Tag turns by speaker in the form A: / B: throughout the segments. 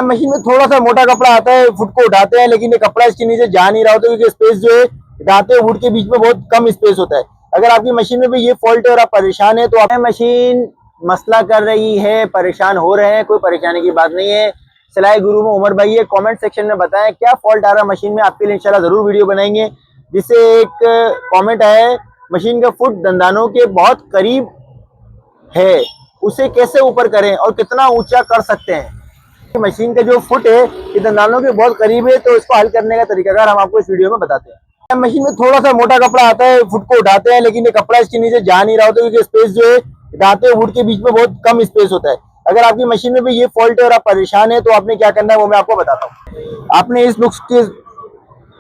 A: Machine में थोड़ा सा मोटा कपड़ा आता है, फुट को उठाते हैं, लेकिन ये कपड़ा इसके नीचे जा नहीं रहा होता क्योंकि स्पेस जो है दांते और वुड के बीच में बहुत कम स्पेस होता है। अगर आपकी मशीन में भी ये फॉल्ट है और आप परेशान है तो आप मशीन मसला कर रही है, परेशान हो रहे हैं, कोई परेशानी की बात नहीं है। सिलाई गुरु में उमर भाई है, कमेंट सेक्शन में बताएं क्या फॉल्ट आ रहा है मशीन में, आपके लिए इंशाल्लाह जरूर वीडियो बनाएंगे। जिससे एक कमेंट आया है मशीन का फुट दंदानों के बहुत करीब है, उसे कैसे ऊपर करें और कितना ऊंचा कर सकते हैं। मशीन का जो फुट है ये दंदानों के बहुत करीब है, तो इसको हल करने का तरीकाकार हम आपको इस वीडियो में बताते हैं। मशीन में थोड़ा सा मोटा कपड़ा आता है, फुट को उठाते हैं, लेकिन ये कपड़ा इसके नीचे जा नहीं रहा होता क्योंकि स्पेस जो है दांते और वुड के बीच में बहुत कम स्पेस होता है। अगर आपकी मशीन में भी ये फॉल्ट है और आप परेशान है तो आपने क्या करना है वो मैं आपको बताता हूँ। आपने इस नुक्स की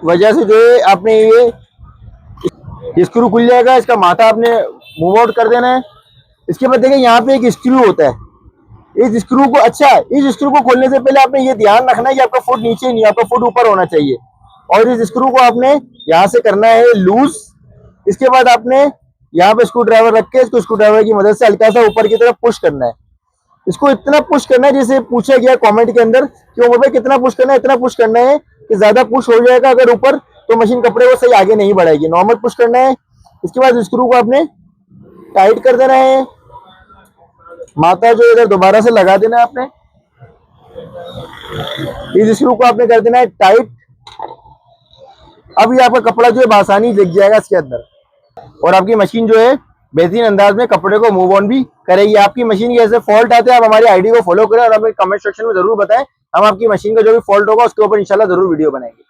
A: वजह से जो है आपने ये स्क्रू खुल जाएगा, इसका माथा आपने मूव आउट कर देना है। इसके बाद देखिए यहाँ पे एक स्क्रू होता है, इस स्क्रू को इस स्क्रू को खोलने से पहले आपने ये ध्यान रखना है कि आपका फुट नीचे नहीं, आपका फुट ऊपर होना चाहिए। और इस स्क्रू को आपने यहाँ से करना है लूज। इसके बाद आपने यहाँ पे स्क्रू ड्राइवर रख के इसको स्क्रू ड्राइवर की मदद से हल्का सा ऊपर की तरफ पुश करना है। इसको इतना पुश करना है जैसे पूछा गया कमेंट के अंदर कि उमर भाई कितना पुश करना है, इतना पुश करना है कि ज्यादा पुश हो जाएगा अगर ऊपर तो मशीन कपड़े को सही आगे नहीं बढ़ाएगी, नॉर्मल पुश करना है। इसके बाद स्क्रू को आपने टाइट कर देना है, माथा जो इधर दोबारा से लगा देना है आपने, इस स्क्रू को आपने कर देना है टाइट। अब ये आपका कपड़ा जो है आसानी दिख जाएगा इसके अंदर और आपकी मशीन जो है बेहतरीन अंदाज में कपड़े को मूव ऑन भी करेगी। आपकी मशीन के ऐसे फॉल्ट आते हैं आप हमारी आईडी को फॉलो करें और हमें कमेंट सेक्शन में जरूर बताएं, हम आपकी मशीन का जो भी फॉल्ट होगा उसके ऊपर इंशाल्लाह जरूर वीडियो बनाएंगे।